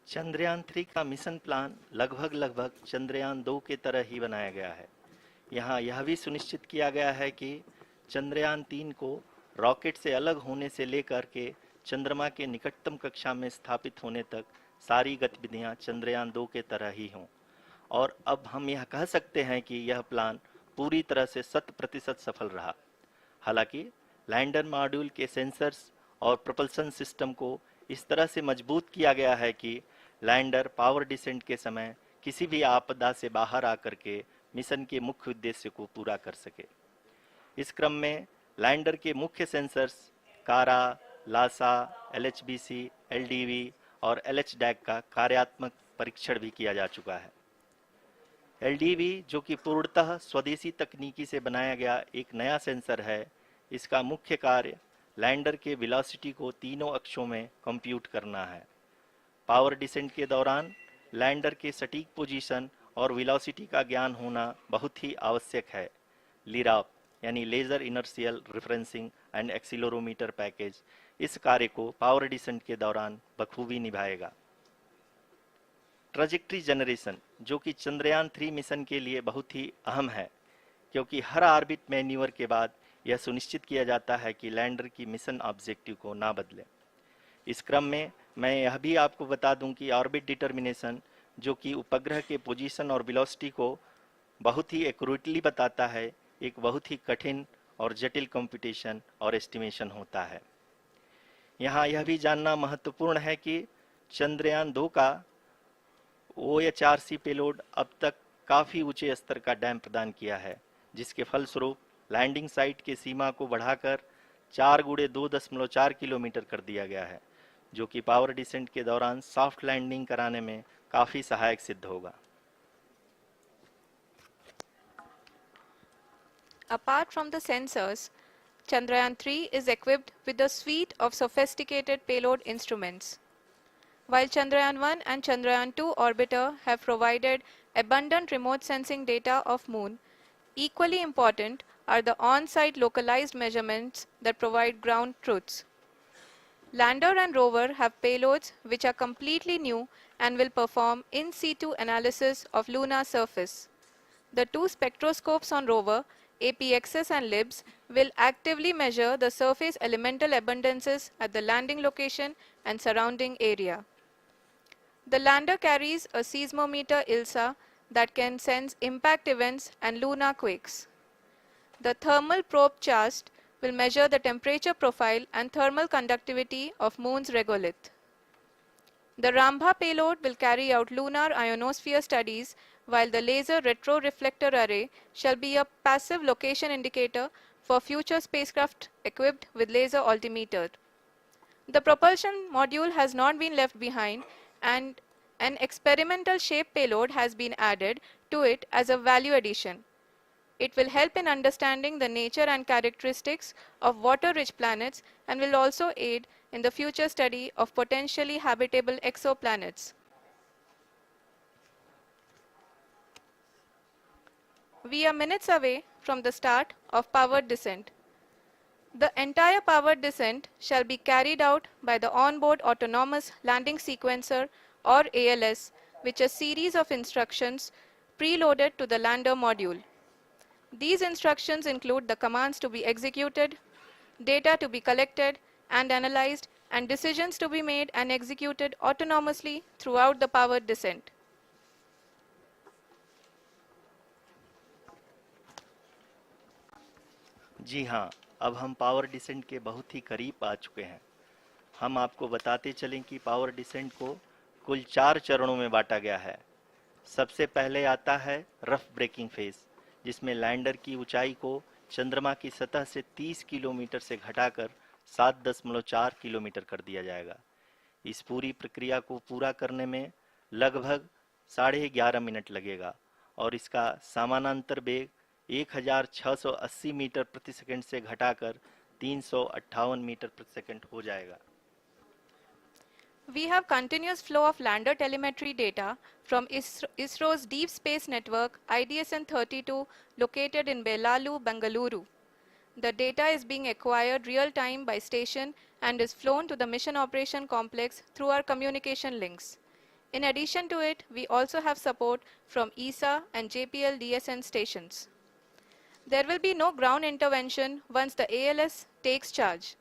चंद्रयान 3 का mission plan लगभग चंद्रयान 2 के तरह ही बनाया गया है। यहाँ यह भी सुनिश्चित किया गया है कि चंद्रयान 3 को रॉकेट से अलग होने से लेकर के चंद्रमा के निकटतम कक्षा में स्थापित होने तक सारी गतिविधियां चंद्रयान 2 के तरह ही हों। और अब हम यह कह सकते हैं कि यह प्लान पूरी तरह से 100% सफल रहा। हालांकि लैंडर मॉड्यूल के सेंसर्स और प्रोपल्शन सिस्टम को इस तरह से मजबूत किया गया है कि लैंडर पावर डिसेंट के समय किसी भी आपदा से बाहर आकर के मिशन के मुख्य उद्देश्य को पूरा कर सके। इस क्रम में लैंडर के मुख्य सेंसर्स कारा, लासा, एलएचबीसी, एलडीवी और एलएचडैक का कार्यात्मक परीक्षण भी किया जा चुका है। एलडीवी, जो कि पूर्णतः स्वदेशी तकनीकी से बनाया गया एक नया सेंसर है, इसका मुख्य कार्य लैंडर के वेलोसिटी को तीनों अक्षों में कंप्यूट करना है। पावर डिसेंट के दौरान लैंडर के सटीक पोजीशन और वेलोसिटी का ज्ञान होना बहुत ही आवश्यक है। लिराप यानी laser inertial referencing and accelerometer package इस कार्य को पावर डिसेंट के दौरान बखूबी निभाएगा। ट्रैजेक्टरी जनरेशन, जो कि चंद्रयान 3 मिशन के लिए बहुत ही अहम है, क्योंकि हर ऑर्बिट मैन्यूवर के बाद यह सुनिश्चित किया जाता है कि लैंडर की मिशन ऑब्जेक्टिव को ना बदले। इस क्रम में मैं यह भी आपको बता दूं कि ऑर्बिट डिटर्मिनेशन, जो कि उपग्रह के पोजीशन और वेलोसिटी को बहुत ही एक्यूरेटली बताता है, एक बहुत ही कठिन और जटिल कंप्यूटेशन और एस्टिमेशन होता है। यहाँ यह भी जानना महत्वपूर्ण है कि चंद्रयान 2 का OHRC पेलोड अब तक काफ़ी ऊंचे स्तर का डैम प्रदान किया है, जिसके फलस्वरूप लैंडिंग साइट के सीमा को बढ़ाकर 4 × 2.4 किलोमीटर कर दिया गया है, जो कि पावर डिसेंट के दौरान सॉफ्ट लैंडिंग कराने में काफ़ी सहायक सिद्ध होगा। Apart from the sensors, Chandrayaan 3 is equipped with a suite of sophisticated payload instruments. While Chandrayaan 1 and Chandrayaan 2 orbiter have provided abundant remote sensing data of Moon, equally important are the on-site localized measurements that provide ground truths. Lander and rover have payloads which are completely new and will perform in situ analysis of lunar surface. The two spectroscopes on rover, APXS and LIBS, will actively measure the surface elemental abundances at the landing location and surrounding area. The lander carries a seismometer ILSA that can sense impact events and lunar quakes. The thermal probe CHAST will measure the temperature profile and thermal conductivity of Moon's regolith. The Rambha payload will carry out lunar ionosphere studies, while the laser retroreflector array shall be a passive location indicator for future spacecraft equipped with laser altimeter. The propulsion module has not been left behind, and an experimental shape payload has been added to it as a value addition. It will help in understanding the nature and characteristics of water-rich planets and will also aid in the future study of potentially habitable exoplanets. We are minutes away from the start of powered descent. The entire powered descent shall be carried out by the onboard autonomous landing sequencer, or ALS, which is a series of instructions preloaded to the lander module. These instructions include the commands to be executed, data to be collected and analyzed, and decisions to be made and executed autonomously throughout the powered descent. जी हाँ, अब हम power descent के बहुत ही करीब आ चुके हैं। हम आपको बताते चलें कि पावर डिसेंट को कुल 4 चरणों में बांटा गया है। सबसे पहले आता है रफ ब्रेकिंग फेज, जिसमें लैंडर की ऊंचाई को चंद्रमा की सतह से 30 किलोमीटर से घटाकर 7.4 किलोमीटर कर दिया जाएगा। इस पूरी प्रक्रिया को पूरा करने में लगभग 11.5 मिनट लगेगा और इसका समानांतर वेग 1680 मीटर प्रति सेकंड से घटाकर 358 मीटर प्रति सेकंड हो जाएगा। We have continuous flow of lander telemetry data from ISRO's Deep Space Network IDSN-32 located in Belalu, Bengaluru. The data is being acquired real-time by station and is flown to the Mission Operation Complex through our communication links. In addition to it, we also have support from ESA and JPL DSN stations. There will be no ground intervention once the ALS takes charge.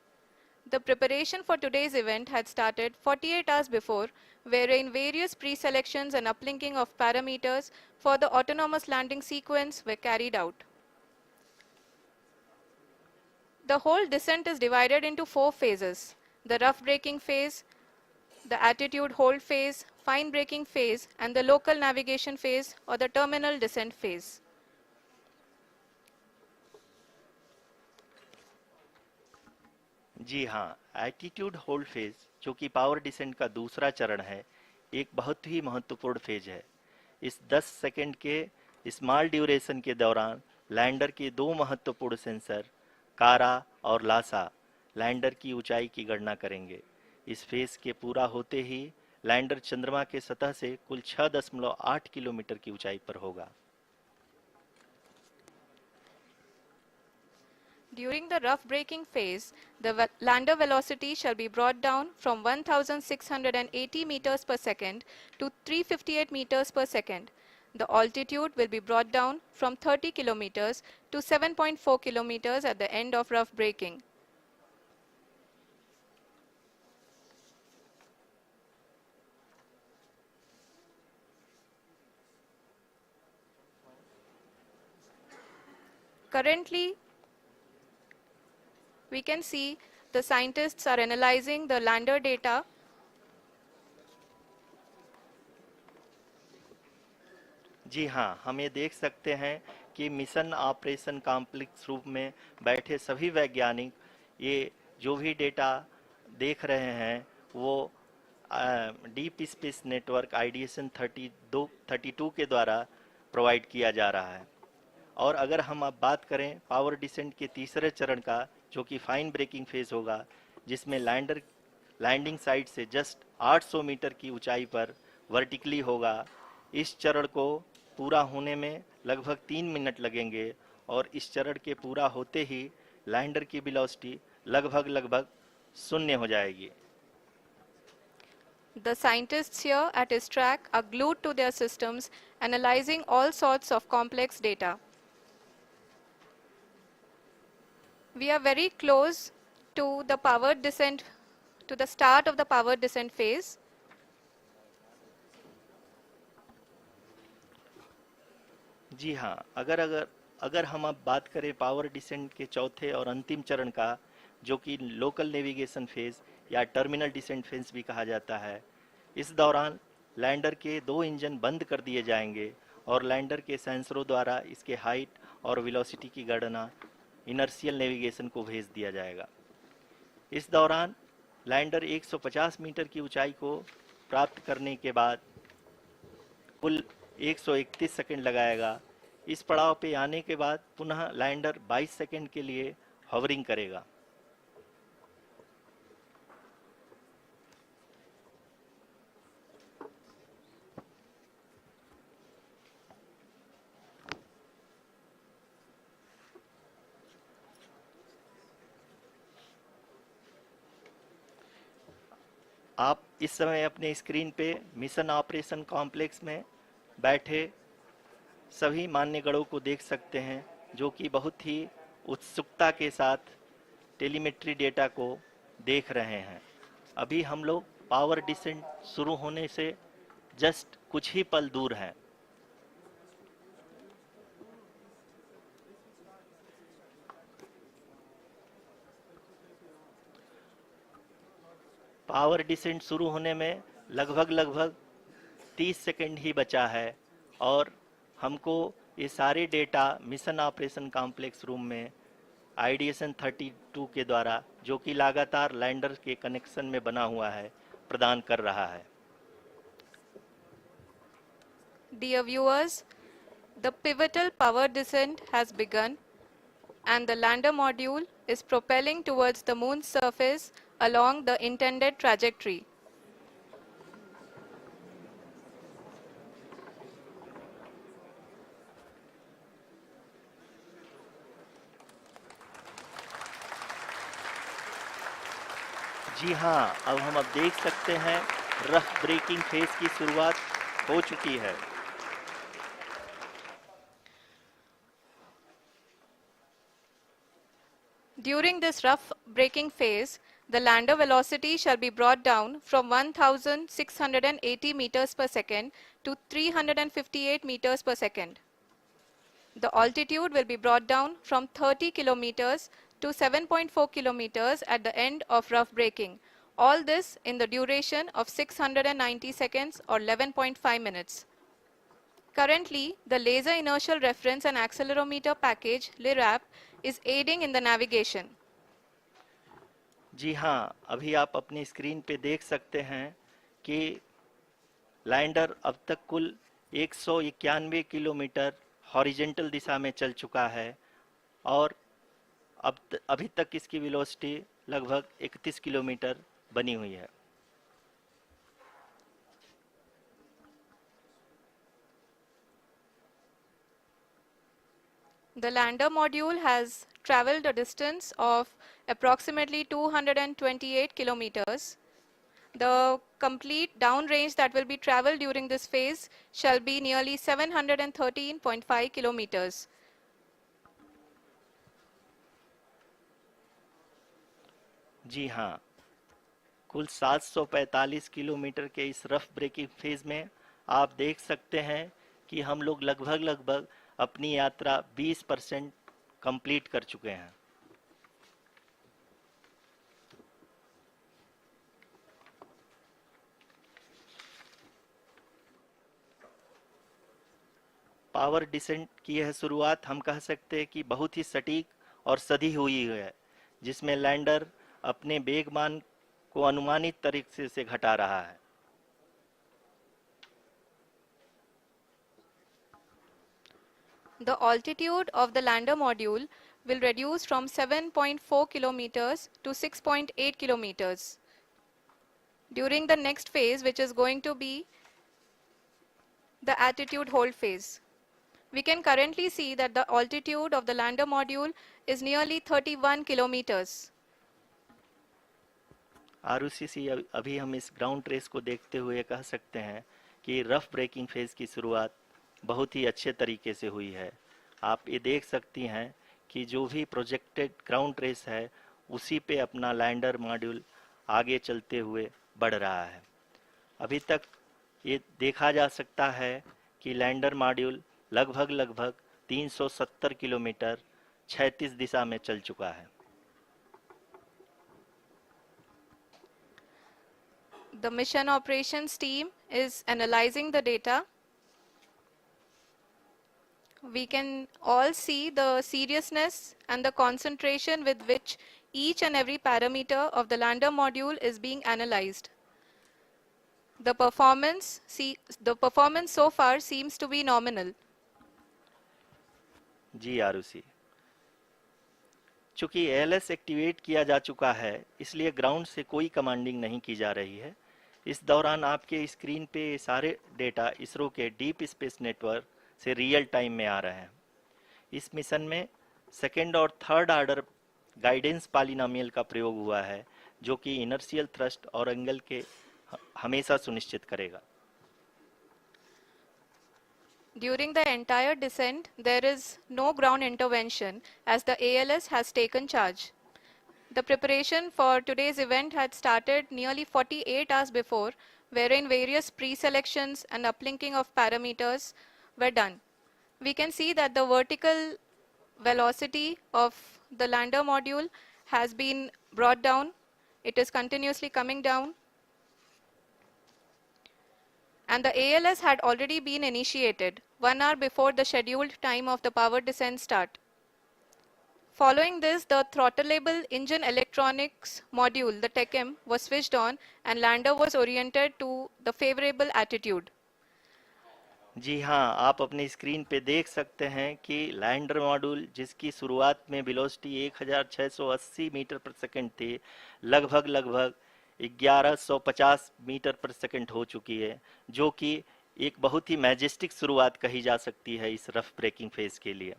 The preparation for today's event had started 48 hours before, wherein various pre-selections and uplinking of parameters for the autonomous landing sequence were carried out. The whole descent is divided into 4 phases: the rough braking phase, the attitude hold phase, fine braking phase, and the local navigation phase or the terminal descent phase. जी हाँ, attitude hold phase, जो कि power descent का दूसरा चरण है, एक बहुत ही महत्वपूर्ण फेज है। इस 10 सेकंड के स्मॉल ड्यूरेशन के दौरान लैंडर के दो महत्वपूर्ण सेंसर कारा और लासा लैंडर की ऊंचाई की गणना करेंगे। इस फेज के पूरा होते ही लैंडर चंद्रमा के सतह से कुल 6.8 किलोमीटर की ऊंचाई पर होगा। During the rough braking phase, the lander velocity shall be brought down from 1680 meters per second to 358 meters per second. The altitude will be brought down from 30 kilometers to 7.4 kilometers at the end of rough braking. Currently, we can see the scientists are analyzing the lander data. जी हाँ, हम ये देख सकते हैं कि mission operation complex रूप में बैठे सभी वैज्ञानिक ये जो भी डेटा देख रहे हैं वो डीप स्पेस नेटवर्क आईडीएसएन 32 के द्वारा प्रोवाइड किया जा रहा है। और अगर हम अब बात करें पावर डिसेंट के तीसरे चरण का, जो कि फाइन ब्रेकिंग फेज होगा, जिसमें लैंडर लैंडिंग साइट से जस्ट 800 मीटर की ऊंचाई पर वर्टिकली होगा। इस चरण को पूरा होने में लगभग 3 मिनट लगेंगे और इस चरण के पूरा होते ही लैंडर की वेलोसिटी लगभग शून्य हो जाएगी। The scientists here at his track are glued to their systems, analyzing all sorts of complex data. We are very close to the powered descent, to the start of the powered descent phase. जी हाँ, अगर हम अब बात करें power descent के चौथे और अंतिम चरण का, जो कि लोकल नेविगेशन फेज या टर्मिनल डिसेंट फेज भी कहा जाता है, इस दौरान लैंडर के 2 इंजन बंद कर दिए जाएंगे और लैंडर के सेंसरों द्वारा इसके हाइट और वेलोसिटी की गणना इनर्शियल नेविगेशन को भेज दिया जाएगा। इस दौरान लैंडर 150 मीटर की ऊंचाई को प्राप्त करने के बाद कुल 131 सेकंड लगाएगा। इस पड़ाव पे आने के बाद पुनः लैंडर 22 सेकंड के लिए हॉवरिंग करेगा। आप इस समय अपने स्क्रीन पे मिशन ऑपरेशन कॉम्प्लेक्स में बैठे सभी मान्यगणों को देख सकते हैं, जो कि बहुत ही उत्सुकता के साथ टेलीमेट्री डेटा को देख रहे हैं। अभी हम लोग पावर डिसेंट शुरू होने से जस्ट कुछ ही पल दूर हैं। पावर डिसेंट शुरू होने में लगभग 30 सेकंड ही बचा है और हमको ये सारे data mission operation complex room में आईडीएसएन 32 के द्वारा, जो कि लगातार लैंडर के कनेक्शन में बना हुआ है, प्रदान कर रहा है। Dear viewers, the pivotal power descent has begun and the lander module is propelling towards the moon's surface along the intended trajectory. जी हाँ, अब हम देख सकते हैं रफ ब्रेकिंग फेज की शुरुआत हो चुकी है। During this rough braking phase, the lander velocity shall be brought down from 1680 meters per second to 358 meters per second. The altitude will be brought down from 30 kilometers to 7.4 kilometers at the end of rough braking. All this in the duration of 690 seconds or 11.5 minutes. Currently, the Laser Inertial Reference and Accelerometer package (LIRAP) is aiding in the navigation. जी हाँ, अभी आप अपनी screen पे देख सकते हैं कि lander अब तक कुल 191 किलोमीटर हॉरिजेंटल दिशा में चल चुका है और अभी तक इसकी वेलोसिटी लगभग 31 किलोमीटर बनी हुई है। The lander module has traveled a distance of approximately 228 kilometers. The complete downrange that will be traveled during this phase shall be nearly 713.5 kilometers. जी हाँ, कुल 745 किलोमीटर के इस रफ ब्रेकिंग फेज में आप देख सकते हैं कि हम लोग लगभग अपनी यात्रा 20% कंप्लीट कर चुके हैं। पावर डिसेंट की यह शुरुआत हम कह सकते हैं कि बहुत ही सटीक और सधी हुई है, जिसमें लैंडर अपने वेगमान को अनुमानित तरीके से घटा रहा है। The altitude of the lander module will reduce from 7.4 kilometers to 6.8 kilometers. During the next phase, which is going to be the attitude hold phase. We can currently see that the altitude of the lander module is nearly 31 kilometers. Arushi अभी हम इस ground trace को देखते हुए कह सकते हैं कि रफ ब्रेकिंग फेज की शुरुआत बहुत ही अच्छे तरीके से हुई है। आप ये देख सकती हैं कि जो भी प्रोजेक्टेड ग्राउंड ट्रेस है उसी पे अपना लैंडर मॉड्यूल आगे चलते हुए बढ़ रहा है। अभी तक ये देखा जा सकता है कि लैंडर मॉड्यूल लगभग 370 किलोमीटर क्षैतिज दिशा में चल चुका है। The mission operations team is analyzing the data. We can all see the seriousness and the concentration with which each and every parameter of the lander module is being analyzed. The performance so far seems to be nominal. जी आरुषि, चूंकि ALS activate किया जा चुका है इसलिए ground से कोई commanding नहीं की जा रही है। इस दौरान आपके स्क्रीन पे सारे डेटा इसरो के डीप स्पेस नेटवर्क से रियल टाइम में आ रहे हैं। इस मिशन में सेकेंड और थर्ड ऑर्डर गाइडेंस पॉलिनोमियल का प्रयोग हुआ है जो कि इनर्शियल थ्रस्ट और एंगल के हमेशा सुनिश्चित करेगा। During the entire descent, there is no ground intervention as the ALS has taken charge. The preparation for today's event had started nearly 48 hours before, wherein various pre-selections and uplinking of parameters were done. We can see that the vertical velocity of the lander module has been brought down. It is continuously coming down. And the ALS had already been initiated 1 hour before the scheduled time of the power descent start. Following this, the throttleable engine electronics module, the TECM, was switched on and lander was oriented to the favorable attitude. जी हाँ, आप अपनी screen पे देख सकते हैं कि lander module जिसकी शुरुआत में वेलोसिटी 1680 मीटर पर सेकंड थी, लगभग 1150 मीटर पर सेकंड हो चुकी है, जो कि एक बहुत ही मैजेस्टिक शुरुआत कही जा सकती है इस रफ ब्रेकिंग फेज के लिए।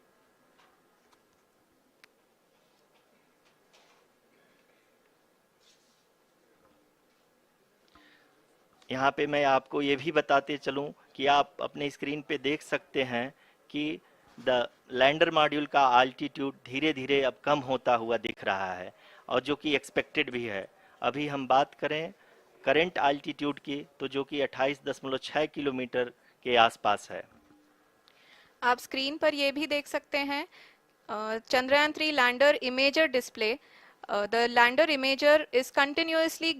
यहाँ पे मैं आपको ये भी बताते चलूँ कि आप अपने स्क्रीन पे देख सकते हैं कि द लैंडर मॉड्यूल का आल्टीट्यूड धीरे धीरे अब कम होता हुआ दिख रहा है, और जो कि एक्सपेक्टेड भी है। अभी हम बात करें करंट आल्टीट्यूड की, तो जो कि 28.6 किलोमीटर के आसपास है। आप स्क्रीन पर ये भी देख सकते हैं Chandrayaan 3 lander imager display. The lander imager is continuously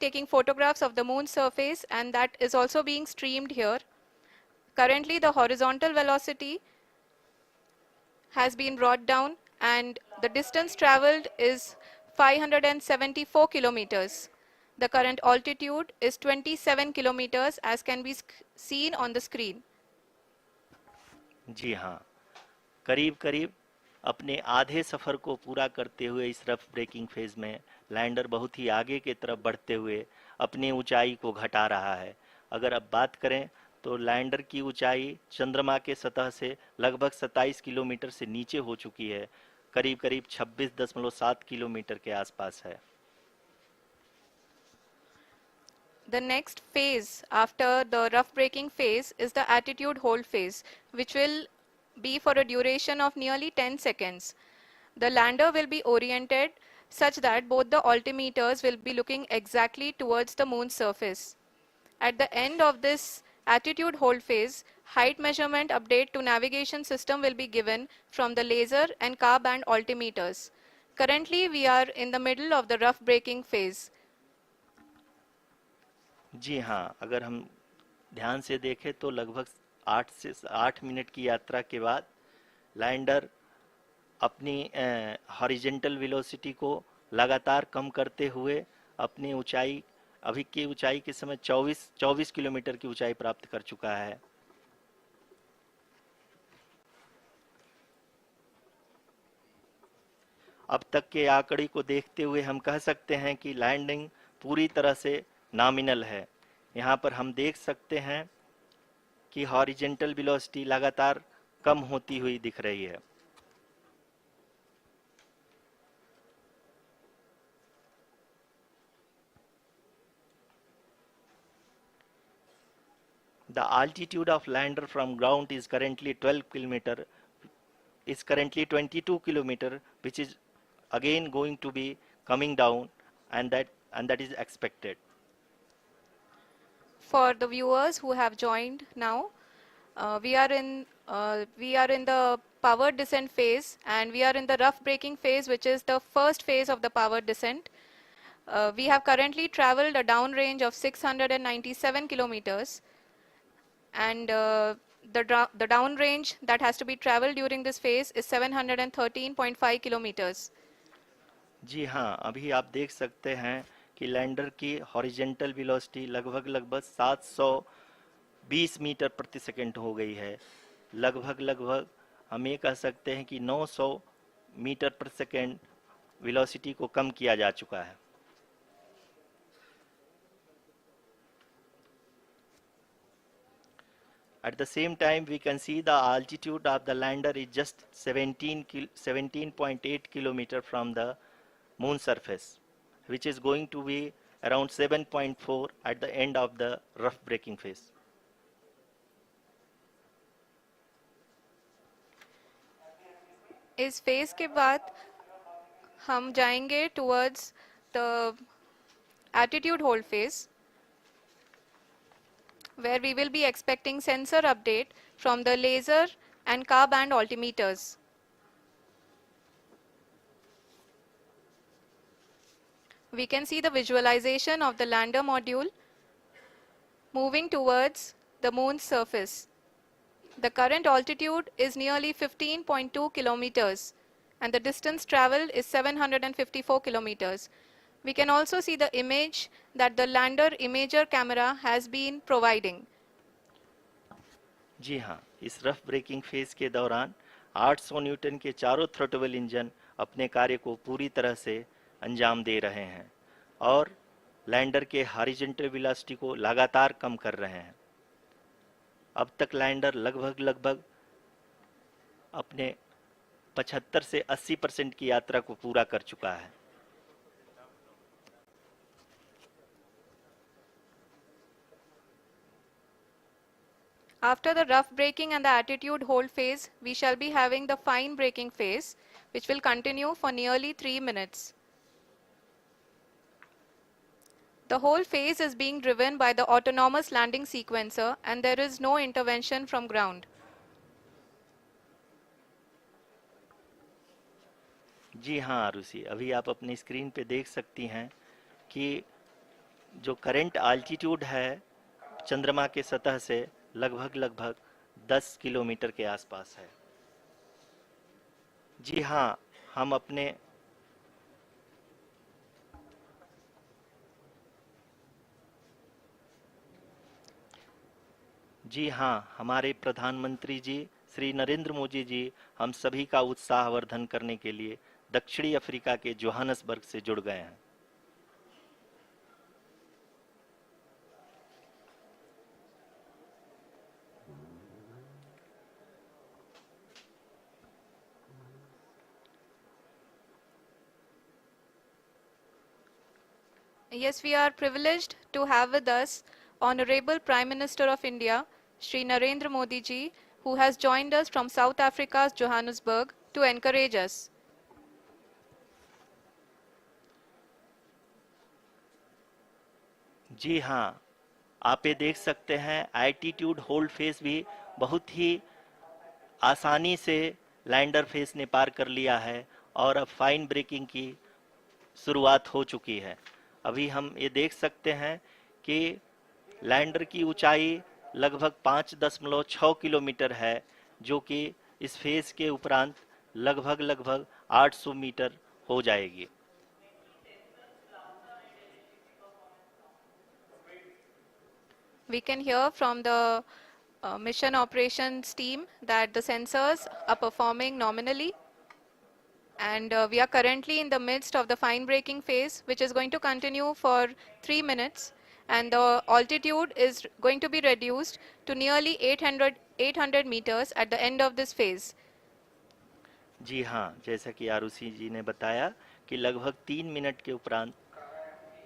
taking photographs of the moon's surface, and that is also being streamed here. Currently the horizontal velocity has been brought down and the distance traveled is 574 kilometers. The current altitude is 27 kilometers as can be seen on the screen. जी हाँ, करीब करीब अपने आधे सफ़र को पूरा करते हुए इस रफ ब्रेकिंग फेज में लैंडर बहुत ही आगे की तरफ बढ़ते हुए अपनी ऊंचाई को घटा रहा है। अगर अब बात करें तो लैंडर की ऊंचाई चंद्रमा के सतह से लगभग 27 किलोमीटर से नीचे हो चुकी है, करीब करीब 26.7 किलोमीटर के आसपास है। The next phase after the rough braking phase is the attitude hold phase, which will be for a duration of nearly 10 seconds. The lander will be oriented such that both the altimeters will be looking exactly towards the moon's surface. At the end of this attitude hold phase, height measurement update to navigation system will be given from the laser and car band altimeters. Currently, we are in the middle of the rough braking phase. जी हाँ, अगर हम ध्यान से देखें तो लगभग 8 minute की यात्रा के बाद लैंडर अपनी हॉरिजेंटल वेलोसिटी को लगातार कम करते हुए अपनी ऊंचाई, अभी की ऊंचाई के समय 24 किलोमीटर की ऊंचाई प्राप्त कर चुका है। अब तक के आंकड़े को देखते हुए हम कह सकते हैं कि लैंडिंग पूरी तरह से नॉमिनल है। यहाँ पर हम देख सकते हैं कि हॉरिजेंटल वेलोसिटी लगातार कम होती हुई दिख रही है। The altitude of lander from ground is currently 22 kilometer, which is again going to be coming down, and that is expected. For the viewers who have joined now, we are in the power descent phase, and we are in the rough braking phase, which is the first phase of the power descent. We have currently traveled a downrange of 697 kilometers, and the downrange that has to be traveled during this phase is 713.5 kilometers. जी हाँ, अभी आप देख सकते हैं कि lander की horizontal velocity लगभग 720 metre प्रति सेकंड हो गई है। लगभग हम ये कह सकते हैं कि 900 मीटर प्रति सेकंड वेलोसिटी को कम किया जा चुका है। At the same time, we can see the altitude of the lander is just 17.8 kilometer from the moon surface, which is going to be around 7.4 at the end of the rough braking phase. इस phase के बाद हम जाएंगे towards the attitude hold phase, where we will be expecting sensor update from the laser and car band altimeters. We can see the visualization of the lander module moving towards the moon's surface. The current altitude is nearly 15.2 kilometers and the distance traveled is 754 kilometers. We can also see the image that the lander imager camera has been providing. जी हाँ, इस rough breaking phase के दौरान 800 Newton के चारों throttle engine अपने कार्य को पूरी तरह से अंजाम दे रहे हैं और लैंडर के हॉरिजॉन्टल वेलोसिटी को लगातार कम कर रहे हैं। अब तक लैंडर लगभग अपने 75 से 80% की यात्रा को पूरा कर चुका है। After the rough braking and the attitude hold phase, we shall be having the fine braking phase, which will continue for nearly 3 minutes. The whole phase is being driven by the autonomous landing sequencer and there is no intervention from ground. जी हाँ आरुषि, अभी आप अपनी screen पे देख सकती हैं कि जो करंट आल्टीट्यूड है चंद्रमा के सतह से लगभग लगभग 10 किलोमीटर के आसपास है। जी हाँ, हम अपने जी हाँ, हमारे प्रधानमंत्री जी श्री नरेंद्र मोदी जी हम सभी का उत्साहवर्धन करने के लिए दक्षिणी अफ्रीका के जोहानसबर्ग से जुड़ गए हैं। Yes, we are privileged to have with us Honorable Prime Minister of India, Shri Narendra Modi ji, who has joined us from South Africa's Johannesburg to encourage us. जी हाँ, आप ये देख सकते हैं एल्टीट्यूड होल्ड फेस भी बहुत ही आसानी से लैंडर फेस ने पार कर लिया है और अब फाइन ब्रेकिंग की शुरुआत हो चुकी है। अभी हम ये देख सकते हैं कि लैंडर की ऊंचाई लगभग 5.6 किलोमीटर है, जो कि इस फेज के उपरांत लगभग लगभग 800 मीटर हो जाएगी। We can hear from the mission operations team that the sensors are performing nominally. And we are currently in the midst of the fine braking phase, which is going to continue for 3 minutes. And the altitude is going to be reduced to nearly 800 meters at the end of this phase. जी हाँ, जैसा कि आरुषि जी ने बताया कि लगभग 3 minute के उपरांत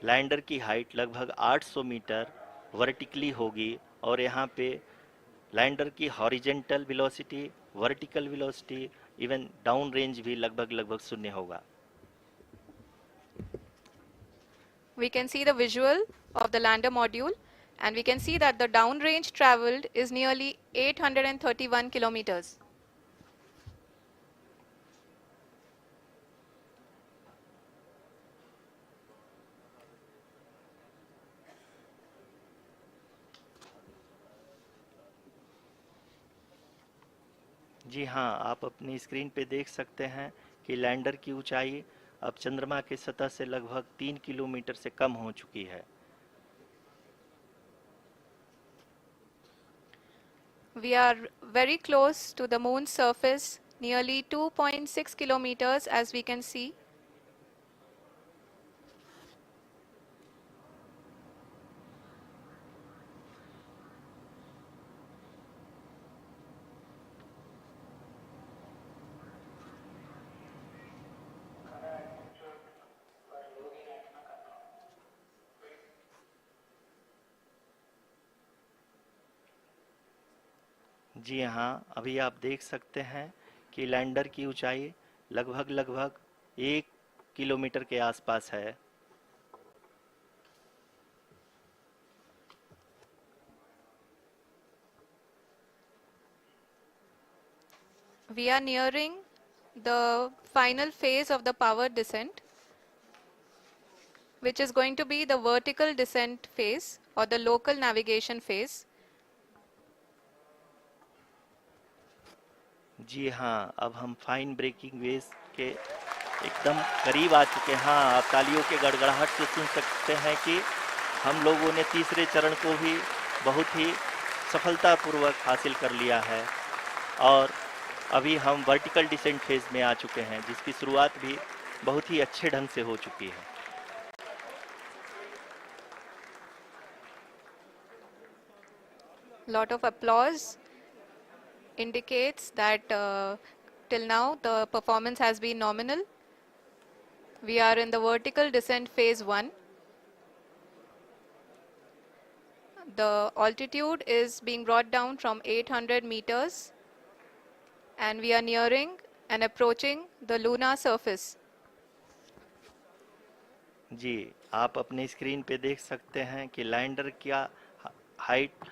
lander की हाइट लगभग 800 मीटर वर्टिकली होगी और यहाँ पे लैंडर की horizontal velocity, vertical velocity, even down range भी लगभग लगभग शून्य होगा। We can see the visual of the lander module and we can see that the downrange traveled is nearly 831 kilometers. जी हाँ, आप अपनी स्क्रीन पे देख सकते हैं कि लैंडर की ऊंचाई अब चंद्रमा के सतह से लगभग 3 किलोमीटर से कम हो चुकी है। We are very close to the moon's surface, nearly 2.6 kilometers as we can see. जी हाँ, अभी आप देख सकते हैं कि लैंडर की ऊंचाई लगभग लगभग 1 किलोमीटर के आसपास है। We are nearing the final phase of the power descent, which is going to be the vertical descent phase or the local navigation phase. जी हाँ, अब हम फाइन ब्रेकिंग वेव के एकदम करीब आ चुके हैं। हाँ, आप तालियों के गड़गड़ाहट से सुन सकते हैं कि हम लोगों ने तीसरे चरण को भी बहुत ही सफलतापूर्वक हासिल कर लिया है और अभी हम वर्टिकल डिसेंट फेज में आ चुके हैं, जिसकी शुरुआत भी बहुत ही अच्छे ढंग से हो चुकी है। Lot of applause indicates that till now the performance has been nominal. We are in the vertical descent phase 1. the altitude is being brought down from 800 meters and we are nearing and approaching the lunar surface. जी, आप अपने screen पे देख सकते हैं कि lander का height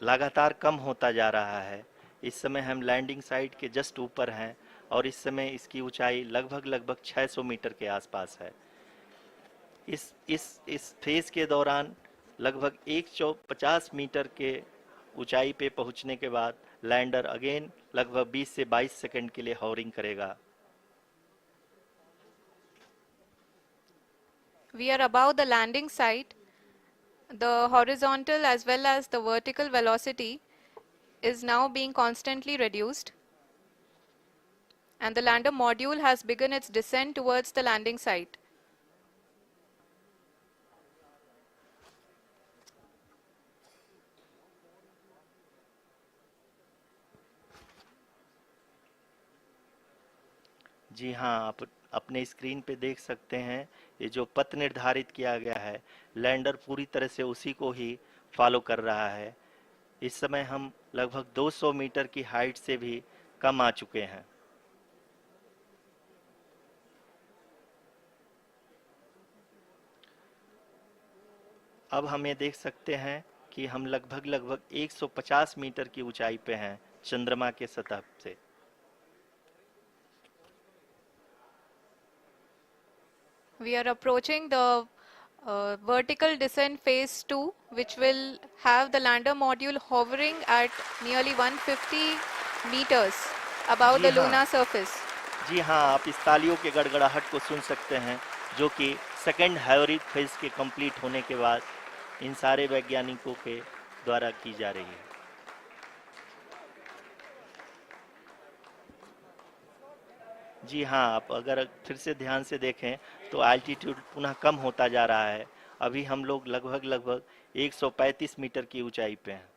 लगातार कम होता जा रहा है। इस समय हम लैंडिंग साइट के जस्ट ऊपर हैं और इस समय इसकी ऊंचाई लगभग 600 मीटर के आसपास है। इस फेज के दौरान लगभग 150 मीटर के ऊंचाई पे पहुंचने के बाद लैंडर अगेन लगभग 20 से 22 सेकंड के लिए हॉवरिंग करेगा। We are above the landing site. The horizontal as well as the vertical velocity is now being constantly reduced. And the lander module has begun its descent towards the landing site. जी हाँ, आप अपने screen पे देख सकते हैं ये जो पथ निर्धारित किया गया है, लैंडर पूरी तरह से उसी को ही फॉलो कर रहा है। इस समय हम लगभग 200 मीटर की हाइट से भी कम आ चुके हैं। अब हम ये देख सकते हैं कि हम लगभग 150 मीटर की ऊंचाई पे हैं चंद्रमा के सतह से। We are approaching the vertical descent phase 2, which will have the lander module hovering at nearly 150 meters above ji the हाँ। lunar surface. जी हाँ, आप इस तालियों के गड़गड़ाहट को सुन सकते हैं जो कि सेकंड हाइब्रिड फेज के कंप्लीट होने के बाद इन सारे वैज्ञानिकों के द्वारा की जा रही है। जी हाँ, आप अगर फिर से ध्यान से देखें तो एल्टीट्यूड पुनः कम होता जा रहा है। अभी हम लोग लगभग 135 मीटर की ऊंचाई पे हैं।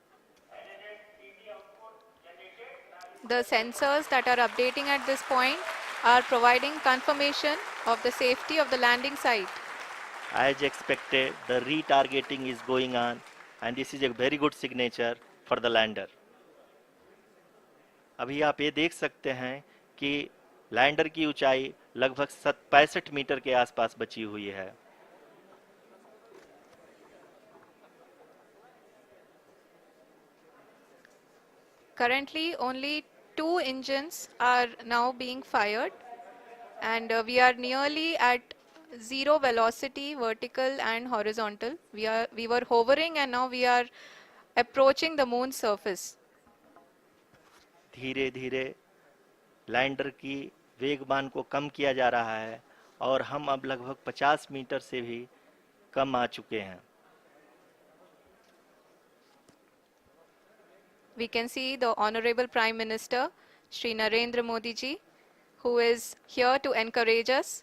The sensors that are updating at this point are providing confirmation of the safety of the landing site. As expected, the retargeting is going on and this is a very good signature for the lander. अभी आप ये देख सकते हैं कि lander की ऊंचाई लगभग 65 मीटर के आसपास बची हुई है। Currently, only 2 engines are now being fired, and we are nearly at zero velocity, vertical and horizontal. We were hovering, and now we are approaching the moon's surface. धीरे धीरे लैंडर की वेगमान को कम किया जा रहा है और हम अब लगभग 50 मीटर से भी कम आ चुके हैं। We can see the Honorable Prime Minister, Shri Narendra Modi ji, who is here to encourage us,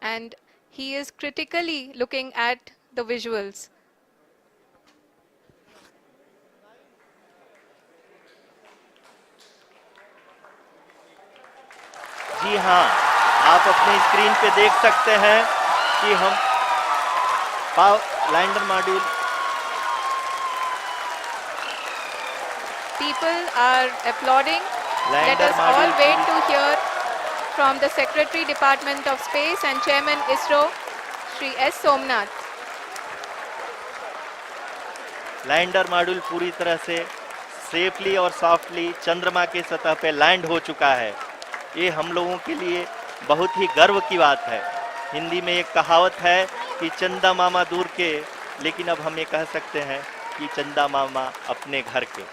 and he is critically looking at the visuals. जी हाँ, आप अपने स्क्रीन पे देख सकते हैं कि हम lander module People are applauding. Let lander us all module wait to hear from the Secretary Department of Space and Chairman ISRO, Shri S. Somnath. Lander module पूरी तरह से सेफली और सॉफ्टली चंद्रमा के सतह पे लैंड हो चुका है। ये हम लोगों के लिए बहुत ही गर्व की बात है। हिंदी में एक कहावत है कि चंदा मामा दूर के, लेकिन अब हम ये कह सकते हैं कि चंदा मामा अपने घर के।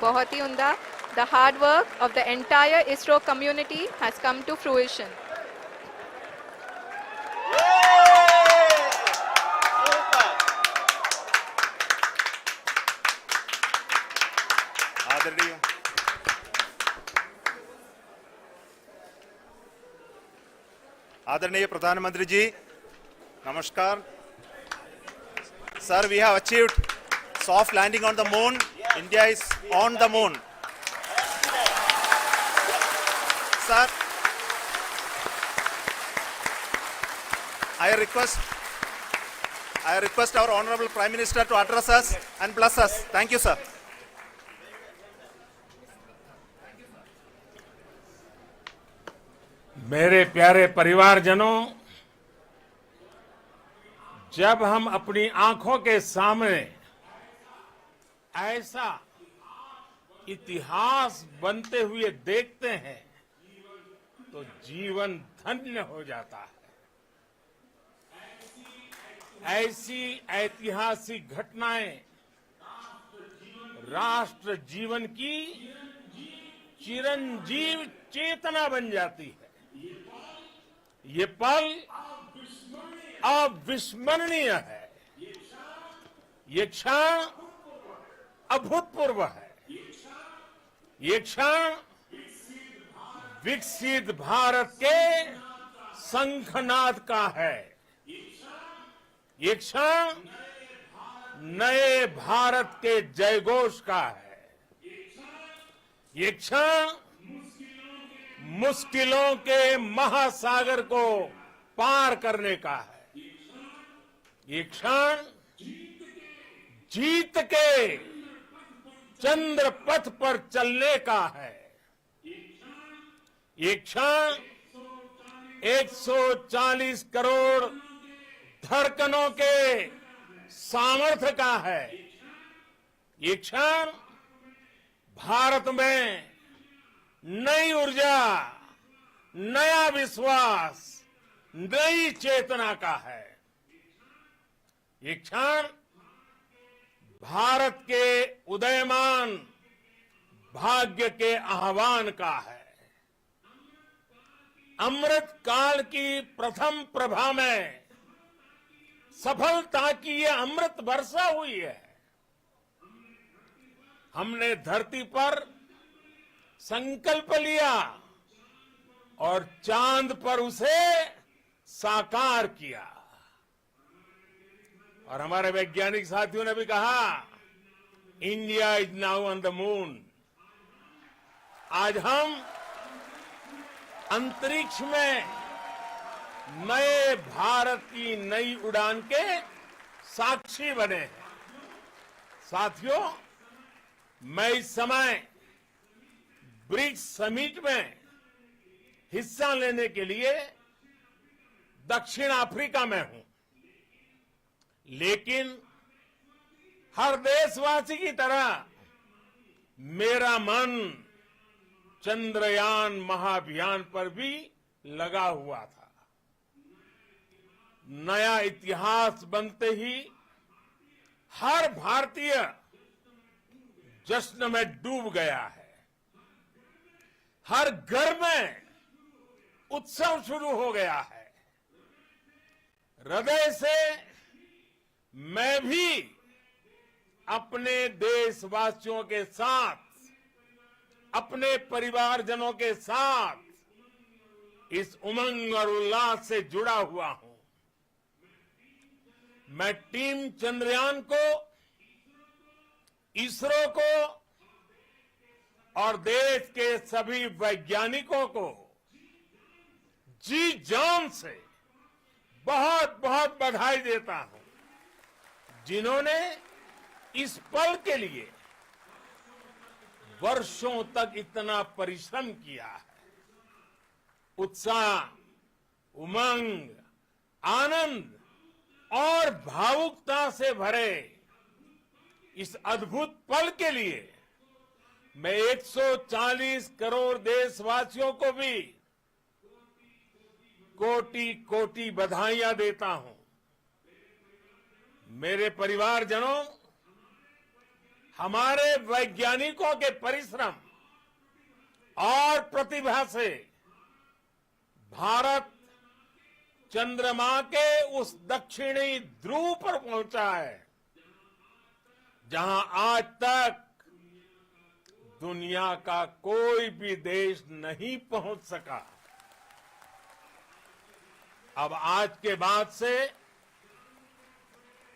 बहुत ही उम्दा. The hard work of the entire ISRO community has come to fruition. आदरणीय प्रधानमंत्री जी, नमस्कार. Sir, we have achieved soft landing on the moon. India is on the moon. Sir, I request I request our Honorable Prime Minister to address us and bless us. Thank you, sir. मेरे प्यारे परिवारजनों, जब हम अपनी आंखों के सामने ऐसा इतिहास बनते हुए देखते हैं तो जीवन धन्य हो जाता है। ऐसी ऐतिहासिक घटनाएं राष्ट्र जीवन की चिरंजीव चेतना बन जाती है। ये पल अविस्मरणीय है। ये क्षण अभूतपूर्व है। ये क्षण विकसित भारत के शंखनाद का है। ये क्षण नए भारत के जयघोष का है। ये क्षण मुश्किलों के महासागर को पार करने का है। ये क्षण जीत के चंद्र पथ पर चलने का है। ये क्षण 140 करोड़ धड़कनों के सामर्थ्य का है। ये क्षण भारत में नई ऊर्जा, नया विश्वास, नई चेतना का है। ये क्षण भारत के उदयमान भाग्य के आह्वान का है। अमृत काल की प्रथम प्रभा में सफलता की ये अमृत वर्षा हुई है। हमने धरती पर संकल्प लिया और चांद पर उसे साकार किया। और हमारे वैज्ञानिक साथियों ने भी कहा, India is now on the moon. आज हम अंतरिक्ष में नए भारत की नई उड़ान के साक्षी बने हैं। साथियों, मैं इस समय ब्रिक्स समिट में हिस्सा लेने के लिए दक्षिण अफ्रीका में हूं, लेकिन हर देशवासी की तरह मेरा मन चंद्रयान महाअभियान पर भी लगा हुआ था। नया इतिहास बनते ही हर भारतीय जश्न में डूब गया है। हर घर में उत्सव शुरू हो गया है। हृदय से मैं भी अपने देशवासियों के साथ, अपने परिवारजनों के साथ इस उमंग और उल्लास से जुड़ा हुआ हूं। मैं टीम चंद्रयान को, इसरो को और देश के सभी वैज्ञानिकों को जी जान से बहुत बहुत बधाई देता हूं, जिन्होंने इस पल के लिए वर्षों तक इतना परिश्रम किया है। उत्साह, उमंग, आनंद और भावुकता से भरे इस अद्भुत पल के लिए मैं 140 करोड़ देशवासियों को भी कोटि कोटि बधाइयां देता हूं। मेरे परिवारजनों, हमारे वैज्ञानिकों के परिश्रम और प्रतिभा से भारत चंद्रमा के उस दक्षिणी ध्रुव पर पहुंचा है, जहां आज तक दुनिया का कोई भी देश नहीं पहुंच सका। अब आज के बाद से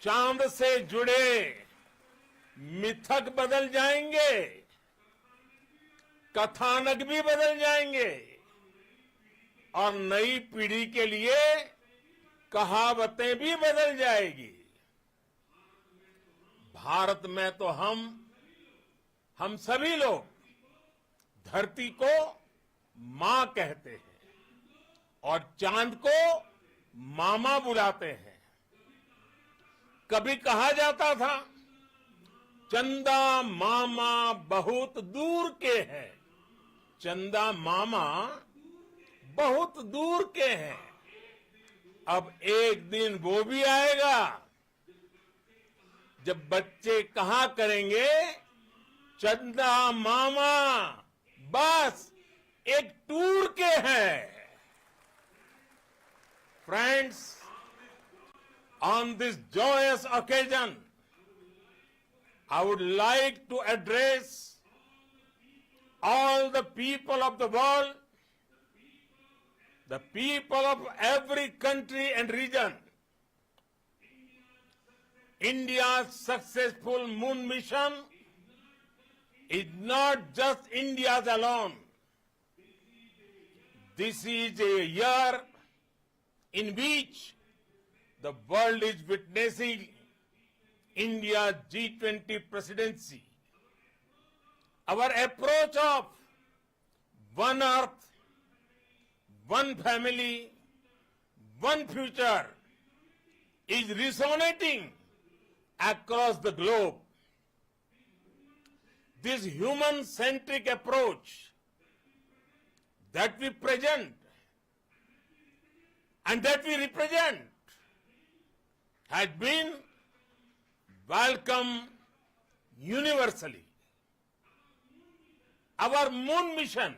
चांद से जुड़े मिथक बदल जाएंगे, कथानक भी बदल जाएंगे और नई पीढ़ी के लिए कहावतें भी बदल जाएगी। भारत में तो हम सभी लोग धरती को मां कहते हैं और चांद को मामा बुलाते हैं। कभी कहा जाता था चंदा मामा बहुत दूर के हैं, चंदा मामा बहुत दूर के हैं। अब एक दिन वो भी आएगा जब बच्चे कहा करेंगे चंदा मामा बस एक टूर के हैं। Friends, on this joyous occasion, I would like to address all the people of the world, the people of every country and region. India's successful moon mission is not just India's alone. This is a year in which the world is witnessing India's G20 presidency. Our approach of one earth, one family, one future is resonating across the globe. This human-centric approach that we present and that we represent has been welcomed universally. Our moon mission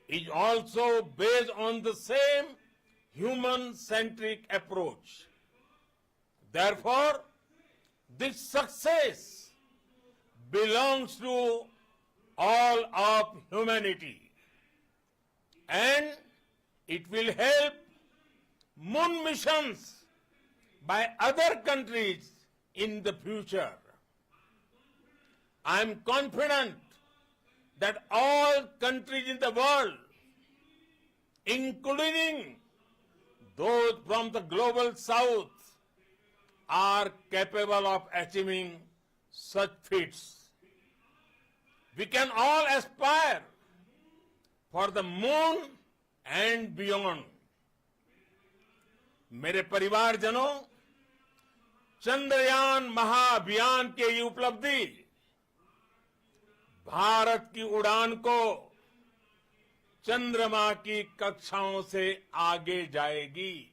is also based on the same human-centric approach. Therefore, this success belongs to all of humanity, and it will help moon missions by other countries in the future. I am confident that all countries in the world, including those from the global south, are capable of achieving such feats. We can all aspire for the moon and beyond. मेरे परिवारजनों, चंद्रयान महाअभियान की ये उपलब्धि भारत की उड़ान को चंद्रमा की कक्षाओं से आगे जाएगी।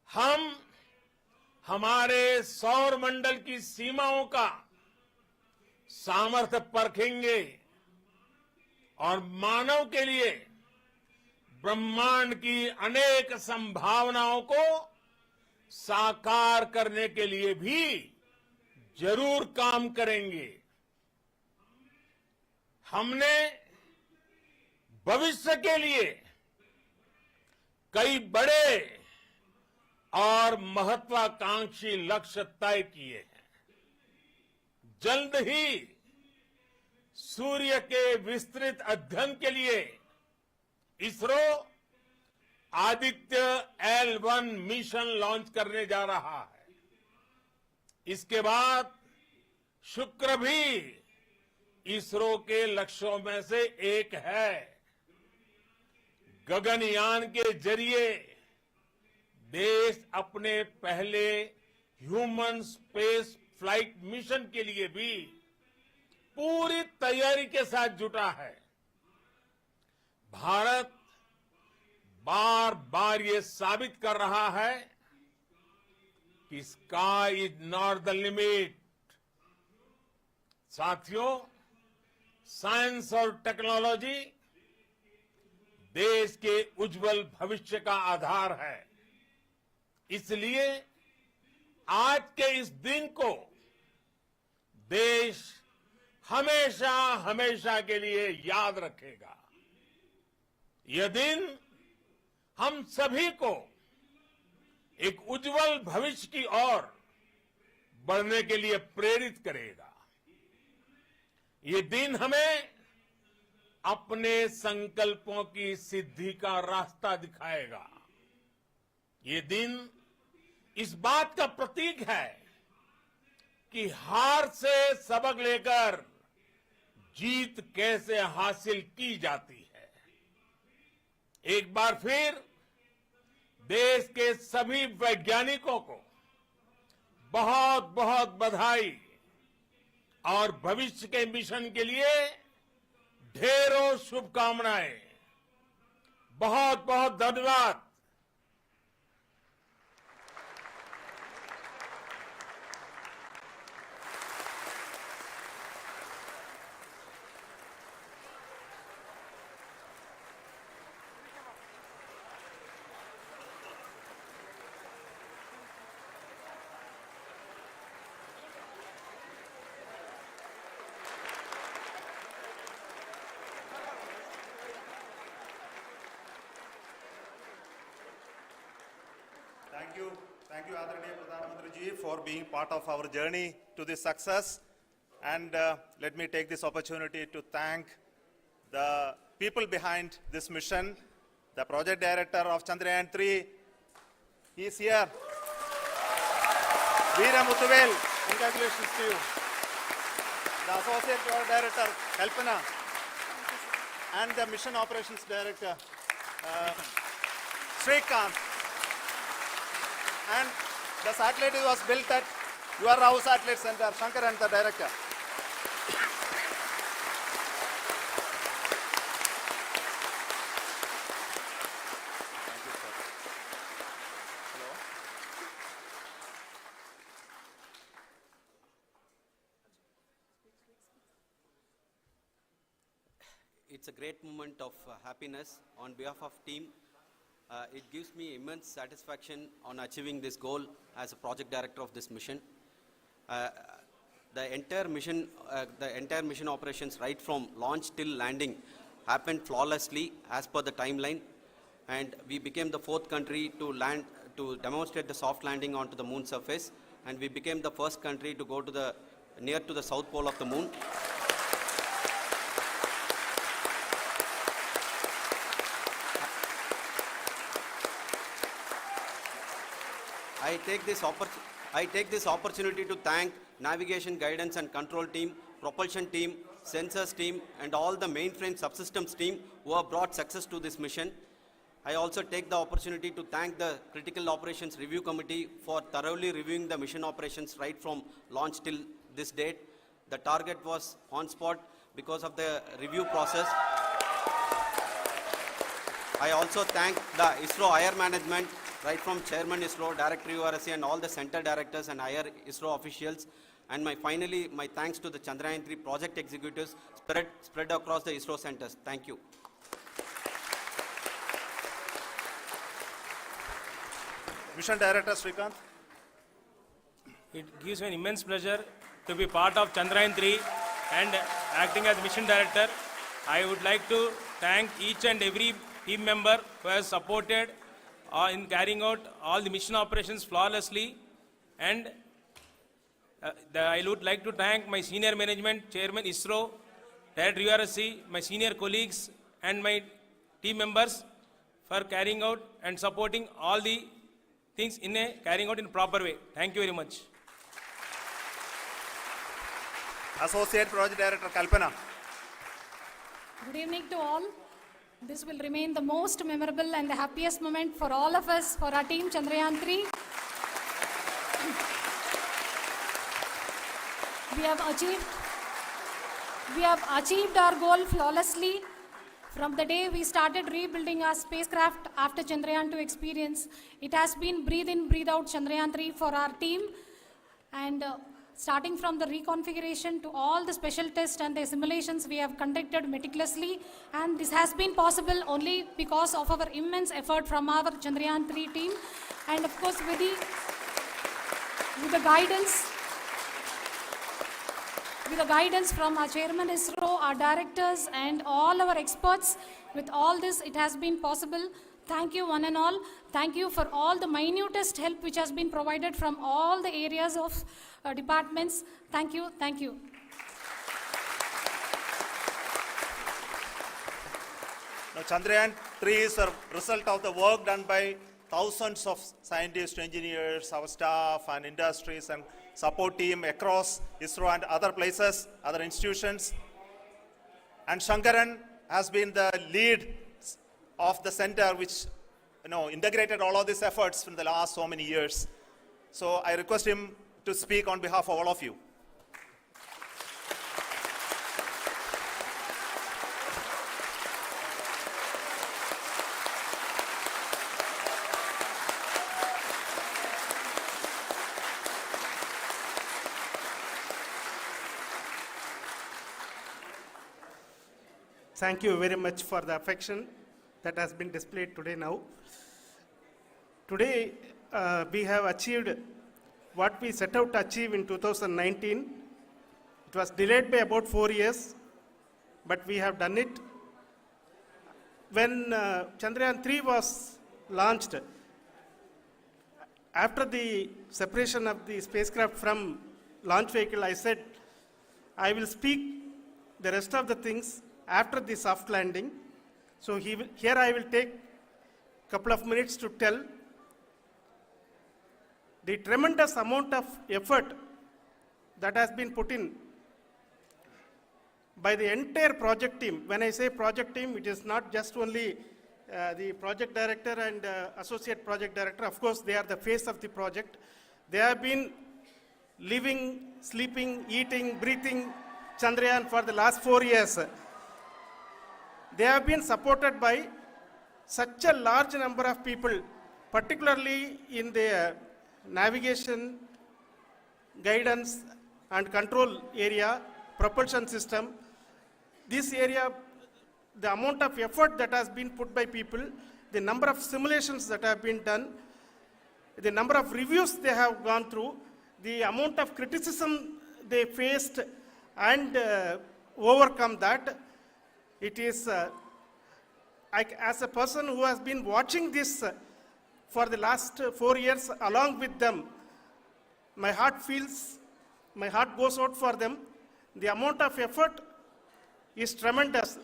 हम हमारे सौर मंडल की सीमाओं का सामर्थ्य परखेंगे और मानव के लिए ब्रह्मांड की अनेक संभावनाओं को साकार करने के लिए भी जरूर काम करेंगे। हमने भविष्य के लिए कई बड़े और महत्वाकांक्षी लक्ष्य तय किए हैं। जल्द ही सूर्य के विस्तृत अध्ययन के लिए ISRO Aditya L1 mission launch करने जा रहा है। इसके बाद शुक्र भी इसरो के लक्ष्यों में से एक है। गगनयान के जरिए देश अपने पहले ह्यूमन स्पेस फ्लाइट मिशन के लिए भी पूरी तैयारी के साथ जुटा है। भारत बार बार ये साबित कर रहा है कि sky is not the limit. साथियों, साइंस और टेक्नोलॉजी देश के उज्जवल भविष्य का आधार है। इसलिए आज के इस दिन को देश हमेशा हमेशा के लिए याद रखेगा। यह दिन हम सभी को एक उज्जवल भविष्य की ओर बढ़ने के लिए प्रेरित करेगा। ये दिन हमें अपने संकल्पों की सिद्धि का रास्ता दिखाएगा। ये दिन इस बात का प्रतीक है कि हार से सबक लेकर जीत कैसे हासिल की जाती है। एक बार फिर देश के सभी वैज्ञानिकों को बहुत बहुत बधाई और भविष्य के मिशन के लिए ढेरों शुभकामनाएं। बहुत बहुत धन्यवाद। Thank you, Adaraniya Pradhan Mantri ji, for being part of our journey to this success. And let me take this opportunity to thank the people behind this mission, the project director of Chandrayaan 3. He is here. Veera Muthuvel, congratulations to you. The associate project director, Kalpana, and the mission operations director, Srikanth. And the satellite was built at your house satellite center, Shankar and the director. Thank you, sir. Hello. It's a great moment of happiness on behalf of team. It gives me immense satisfaction on achieving this goal as a project director of this mission. The entire mission operations right from launch till landing happened flawlessly as per the timeline, and we became the 4th country to land to demonstrate the soft landing onto the moon surface, and we became the first country to go to near to the south pole of the moon. I take this opportunity to thank navigation, guidance and control team, propulsion team, sensors team and all the mainframe subsystems team who have brought success to this mission. I also take the opportunity to thank the Critical Operations Review Committee for thoroughly reviewing the mission operations right from launch till this date. The target was on spot because of the review process. I also thank the ISRO higher management, right from Chairman ISRO, Director URSC and all the center directors and higher ISRO officials. And finally, my thanks to the Chandrayaan 3 project executives spread across the ISRO centers. Thank you. Mission Director Srikanth. It gives me an immense pleasure to be part of Chandrayaan 3 and acting as Mission Director. I would like to thank each and every team member who has supported in carrying out all the mission operations flawlessly, and I would like to thank my senior management, Chairman ISRO, Director URSC, my senior colleagues and my team members for carrying out and supporting all the things carrying out in a proper way. Thank you very much. Associate Project Director Kalpana. Good evening to all. This will remain the most memorable and the happiest moment for all of us, for our team Chandrayaan 3. We have achieved our goal flawlessly. From the day we started rebuilding our spacecraft after Chandrayaan 2 experience, it has been breathe in, breathe out Chandrayaan 3 for our team. And starting from the reconfiguration to all the special tests and the simulations we have conducted meticulously, and this has been possible only because of our immense effort from our Chandrayaan 3 team, and of course with the guidance from our Chairman ISRO, our directors and all our experts. With all this, it has been possible. Thank you one and all. Thank you for all the minutest help which has been provided from all the areas of departments. Thank you. Thank you. Now, Chandrayaan 3 is a result of the work done by thousands of scientists, engineers, our staff and industries and support team across ISRO and other places, other institutions. And Shankaran has been the lead of the center which integrated all of these efforts in the last so many years. So I request him to speak on behalf of all of you. Thank you very much for the affection that has been displayed today now. Today, we have achieved what we set out to achieve in 2019. It was delayed by about 4 years, but we have done it. When Chandrayaan 3 was launched, after the separation of the spacecraft from launch vehicle, I said, I will speak the rest of the things after the soft landing. So here I will take a couple of minutes to tell the tremendous amount of effort that has been put in by the entire project team. When I say project team, it is not just only the project director and associate project director. Of course, they are the face of the project. They have been living, sleeping, eating, breathing Chandrayaan for the last 4 years. They have been supported by such a large number of people, particularly in the navigation, guidance and control area, propulsion system. This area, the amount of effort that has been put by people, the number of simulations that have been done, the number of reviews they have gone through, the amount of criticism they faced and overcome that. It is, as a person who has been watching this for the last 4 years along with them, my heart goes out for them. The amount of effort is tremendous.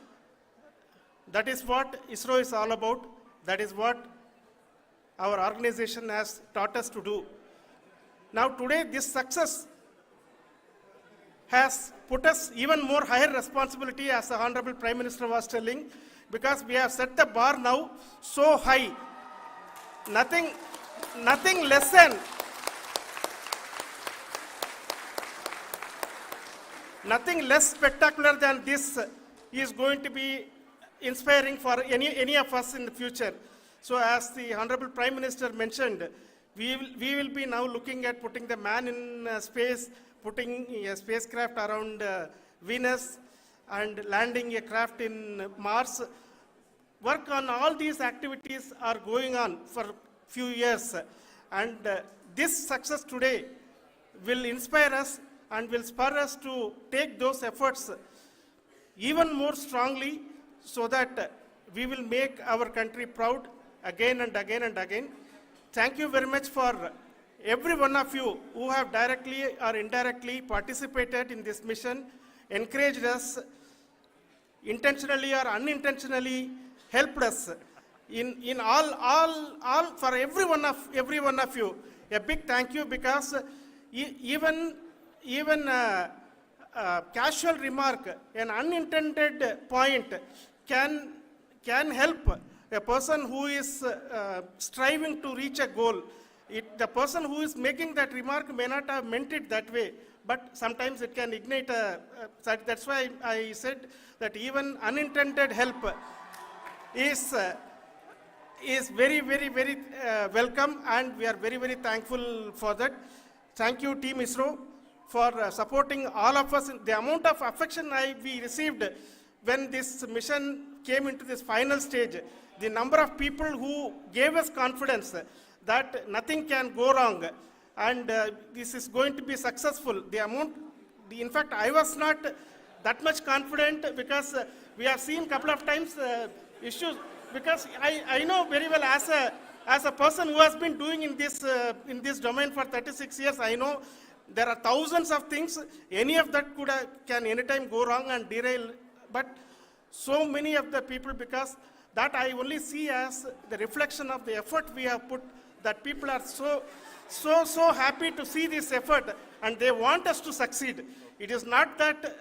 That is what ISRO is all about. That is what our organization has taught us to do. Now today, this success has put us even more higher responsibility, as the Honorable Prime Minister was telling, because we have set the bar now so high. Nothing less spectacular than this is going to be inspiring for any of us in the future. So as the Honorable Prime Minister mentioned, we will be now looking at putting the man in space, putting a spacecraft around Venus and landing a craft in Mars. Work on all these activities are going on for a few years. And this success today will inspire us and will spur us to take those efforts even more strongly so that we will make our country proud again and again and again. Thank you very much for every one of you who have directly or indirectly participated in this mission, encouraged us, intentionally or unintentionally helped us in all for every one of you. A big thank you, because even a casual remark, an unintended point can help a person who is striving to reach a goal. The person who is making that remark may not have meant it that way, but sometimes it can ignite that's why I said that even unintended help is very, very, very welcome, and we are very, very thankful for that. Thank you, Team ISRO, for supporting all of us. The amount of affection we received when this mission came into this final stage, the number of people who gave us confidence that nothing can go wrong and this is going to be successful. In fact, I was not that much confident, because we have seen a couple of times issues, because I know very well as a person who has been doing in this domain for 36 years, I know there are thousands of things. Any of that can anytime go wrong and derail. But so many of the people, because that I only see as the reflection of the effort we have put, that people are so happy to see this effort and they want us to succeed. It is not that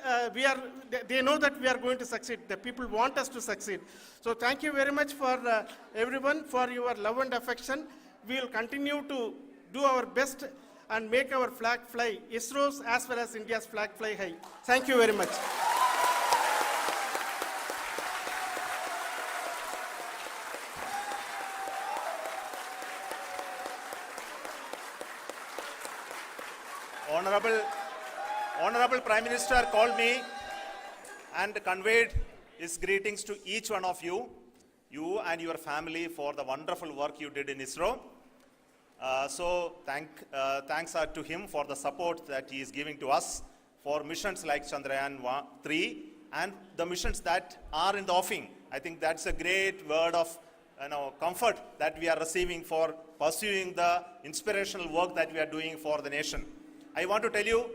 they know that we are going to succeed. The people want us to succeed. So thank you very much for everyone for your love and affection. We will continue to do our best and make our flag fly, ISRO's as well as India's flag fly high. Thank you very much. Honorable Prime Minister called me and conveyed his greetings to each one of you and your family for the wonderful work you did in ISRO. Thanks are to him for the support that he is giving to us for missions like Chandrayaan 3 and the missions that are in the offing. I think that's a great word of comfort that we are receiving for pursuing the inspirational work that we are doing for the nation. I want to tell you,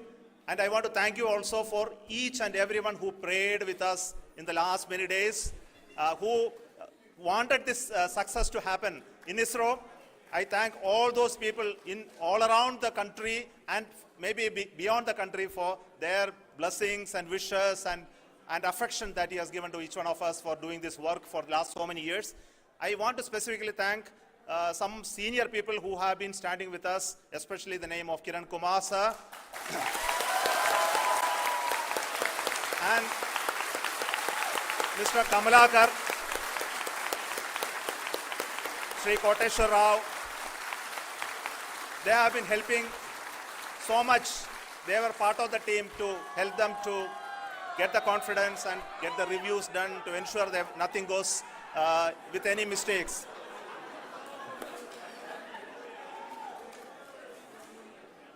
and I want to thank you also for each and everyone who prayed with us in the last many days, who wanted this success to happen in ISRO. I thank all those people all around the country and maybe beyond the country for their blessings and wishes and affection that he has given to each one of us for doing this work for the last so many years. I want to specifically thank some senior people who have been standing with us, especially the name of Kiran Kumar sir and Mr. Kamalakar, Sri Koteshwar Rao. They have been helping so much. They were part of the team to help them to get the confidence and get the reviews done to ensure that nothing goes with any mistakes.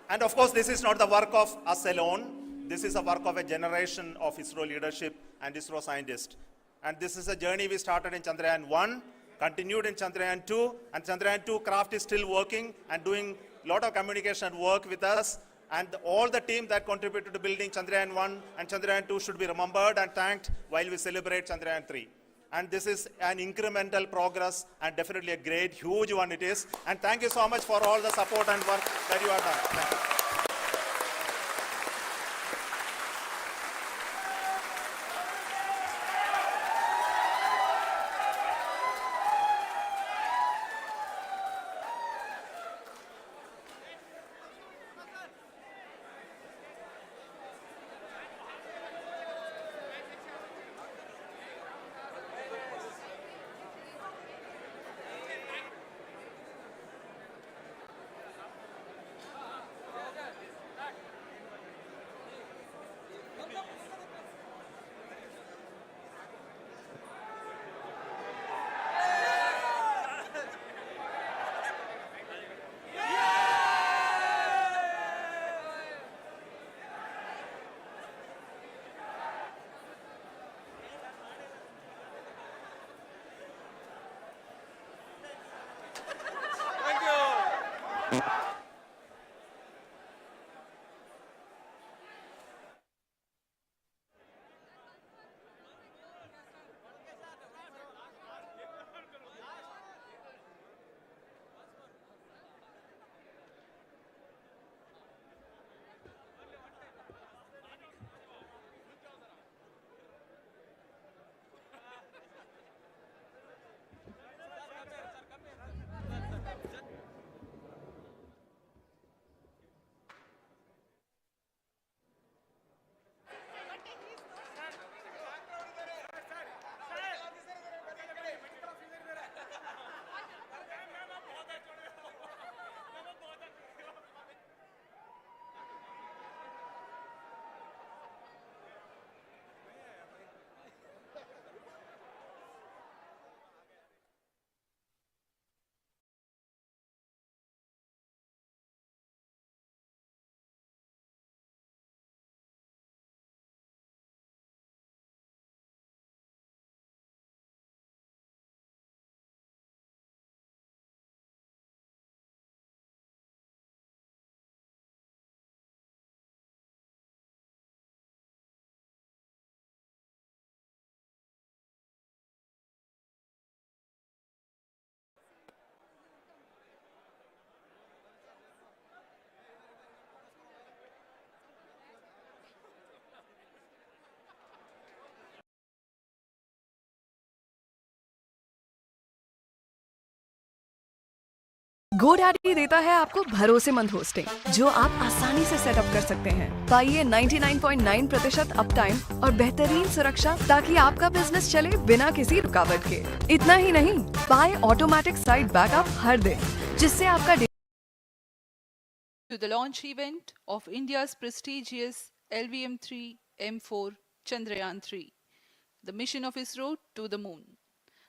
And of course, this is not the work of us alone. This is a work of a generation of ISRO leadership and ISRO scientists. And this is a journey we started in Chandrayaan 1, continued in Chandrayaan 2, and Chandrayaan 2 craft is still working and doing a lot of communication work with us. And all the team that contributed to building Chandrayaan 1 and Chandrayaan 2 should be remembered and thanked while we celebrate Chandrayaan 3. And this is an incremental progress and definitely a great, huge one it is. And thank you so much for all the support and work that you have done. Thank you. GoDaddy देता है आपको भरोसेमंद hosting जो आप आसानी से setup कर सकते हैं। पाइए 99.9% अपटाइम और बेहतरीन सुरक्षा ताकि आपका बिजनेस चले बिना किसी रुकावट के। इतना ही नहीं, पाए ऑटोमेटिक साइट बैकअप हर दिन जिससे आपका to the launch event of India's prestigious LVM-3 M4 Chandrayaan-3, the mission of ISRO to the moon.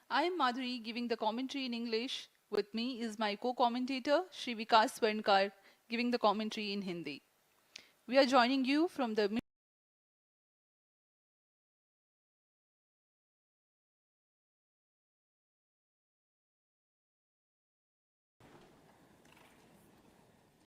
I am Madhuri giving the commentary in English. With me is my co-commentator Shri Vikas Swarnkar giving the commentary in Hindi. We are joining you from the